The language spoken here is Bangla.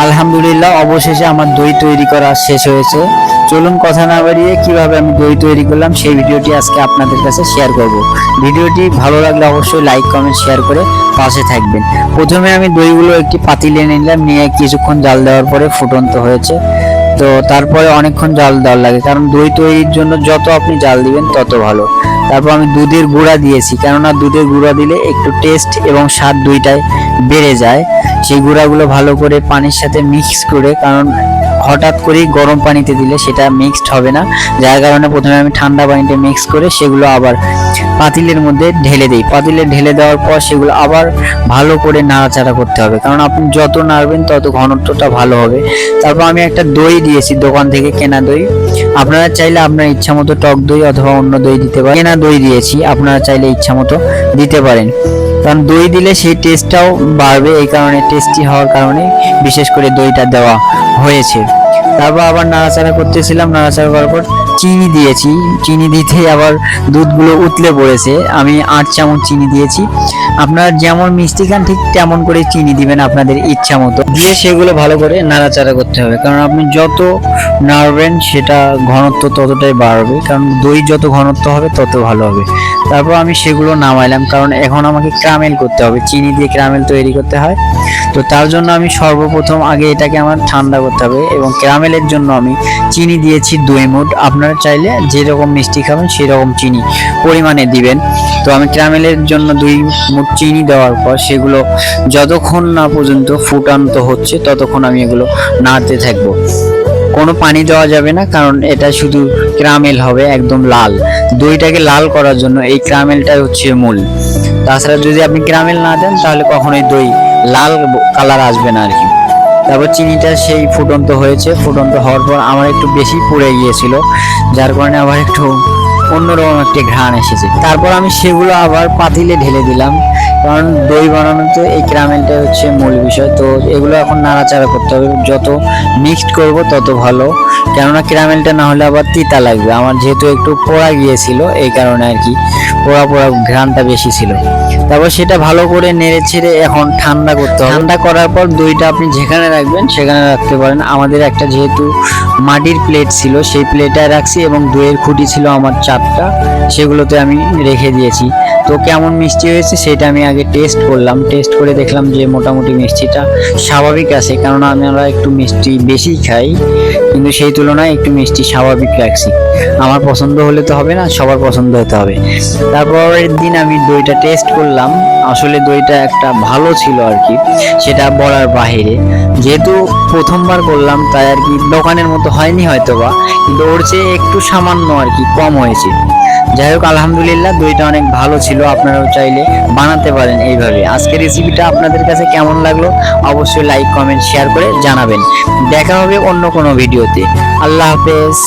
আলহামদুলিল্লাহ, অবশেষে আমার দই তৈরি করা শেষ হয়েছে। চলুন কথা না বাড়িয়ে কিভাবে আমি দই তৈরি করলাম সেই ভিডিওটি আজকে আপনাদের কাছে শেয়ার করব। ভিডিওটি ভালো লাগলে অবশ্যই লাইক কমেন্ট শেয়ার করে পাশে থাকবেন। প্রথমে আমি দইগুলো একটি পাতিলে নিলাম, নিয়ে কিছুক্ষণ জাল দেওয়ার পরে ফুটন্ত হয়েছে। তো তারপরে অনেকক্ষণ জাল দেওয়ার লাগে, কারণ দই তৈরির জন্য যত আপনি জাল দিবেন তত ভালো। তারপর আমি দুধের গুঁড়া দিয়েছি, কেননা দুধের গুঁড়া দিলে একটু টেস্ট এবং স্বাদ দুইটাই বেড়ে যায়। সেই গুঁড়াগুলো ভালো করে পানির সাথে মিক্স করে, কারণ হঠাৎ করেই গরম পানিতে দিলে সেটা মিক্সড হবে না, যার কারণে প্রথমে আমি ঠান্ডা পানিতে মিক্স করে সেগুলো আবার পাতিলের মধ্যে ঢেলে দিই। পাতিলে ঢেলে দেওয়ার পর সেগুলো আবার ভালো করে নাড়াচাড়া করতে হবে, কারণ আপনি যত নাড়বেন তত ঘনত্বটা ভালো হবে। তারপর আমি একটা দই দিয়েছি, দোকান থেকে কেনা দই। আপনারা চাইলে আপনার ইচ্ছা মতো টক দই অথবা অন্য দই দিতে পারেন। কেনা দই দিয়েছি, আপনারা চাইলে ইচ্ছা মতো দিতে পারেন, কারণ দই দিলে সেই টেস্টটাও বাড়বে। এই কারণে টেস্টি হওয়ার কারণে বিশেষ করে দইটা দেওয়া হয়েছে। তারপর আবার নাড়াচাড়া করতেছিলাম, নাড়াচাড়া করার পর চিনি দিয়েছি। চিনি দিতে আবার দুধগুলো উতলে পড়েছে। আমি 8 চামচ চিনি দিয়েছি। আপনারা যেমন মিষ্টি খান ঠিক তেমন করে চিনি দিবেন আপনাদের ইচ্ছা মতো, দিয়ে সেগুলো ভালো করে নাড়াচাড়া করতে হবে, কারণ আপনি যত নাড়বেন সেটা ঘনত্ব ততটাই বাড়বে, কারণ দই যত ঘনত্ব হবে তত ভালো হবে। তারপর আমি সেগুলো নামাইলাম, কারণ এখন আমাকে ক্যারামেল করতে হবে। চিনি দিয়ে ক্যারামেল তৈরি করতে হয়, তো তার জন্য আমি সর্বপ্রথম আগে এটাকে আমার ঠান্ডা করতে হবে, এবং ক্যারামেলের জন্য আমি চিনি দিয়েছি 2 মুঠ। আপনারা চাইলে যেরকম মিষ্টি খাবেন সেই রকম চিনি পরিমাণে দিবেন। তো আমি ক্যারামেলের জন্য 2 মুঠ চিনি দেওয়ার পর সেগুলো যতক্ষণ না পর্যন্ত ফুটান্ত হচ্ছে ততক্ষণ আমি এগুলো নাড়তে থাকবো। কোনো পানি দেওয়া যাবে না, কারণ এটা শুধু ক্যারামেল হবে একদম লাল। দইটাকে লাল করার জন্য এই ক্যারামেলটাই হচ্ছে মূল। তাছাড়া যদি আপনি ক্যারামেল না দেন তাহলে কখনোই দই লাল কালার আসবে না আর কি। তারপর চিনিটা সেই ফুটন্ত হয়েছে। ফুটন্ত হওয়ার পর আমার একটু বেশি পুড়ে গিয়েছিল, যার কারণে আবার একটু অন্যরকম একটি ঘ্রাণ এসেছে। তারপর আমি সেগুলো আবার পাতিলে ঢেলে দিলাম, কারণ দই বানানোতে এই ক্যারামেলটা হচ্ছে মূল বিষয়। তো এগুলো এখন নাড়াচাড়া করতে হবে, যত মিক্সড করব তত ভালো, কেননা ক্যারামেলটা না হলে আবার তিতা লাগবে। আমার যেহেতু একটু পোড়া গিয়েছিল এই কারণে আর কি, পোড়া পোড়া ঘ্রাণটা বেশি ছিল। তারপর সেটা ভালো করে নেড়ে ছেড়ে এখন ঠান্ডা করতে হবে। ঠান্ডা করার পর দইটা আপনি যেখানে রাখবেন সেখানে রাখতে পারেন। আমাদের একটা যেহেতু মাটির প্লেট ছিল সেই প্লেটে রাখছি, এবং দইয়ের খুঁটি ছিল আমার 4টা, সেগুলোতে আমি রেখে দিয়েছি। তো কেমন মিষ্টি হয়েছে সেটা আমি আগে টেস্ট করলাম। টেস্ট করে দেখলাম যে মোটামুটি মিষ্টিটা স্বাভাবিক আছে, কারণ আমরা একটু মিষ্টি বেশি খাই, কিন্তু সেই তুলনায় একটু মিষ্টি স্বাভাবিক রাখছি। আমার পছন্দ হলে তো হবে না, সবার পছন্দ হতে হবে। তারপরের দিন আমি দইটা টেস্ট করলাম, আসলে দইটা একটা ভালো ছিল আর কি, সেটা বলার বাহিরে। যেহেতু প্রথমবার করলাম তাই আর কি দোকানের মতো হয়নি হয়তোবা, কিন্তু ওর চেয়ে একটু সামান্য আর কি কম হয়েছে। যাই হোক, আলহামদুলিল্লাহ দইটা অনেক ভালো ছিল। আপনারাও চাইলে বানাতে পারেন এইভাবে। আজকের রেসিপিটা আপনাদের কাছে কেমন লাগলো অবশ্যই লাইক কমেন্ট শেয়ার করে জানাবেন। দেখা হবে অন্য কোনো ভিডিওতে। আল্লাহ হাফেজ।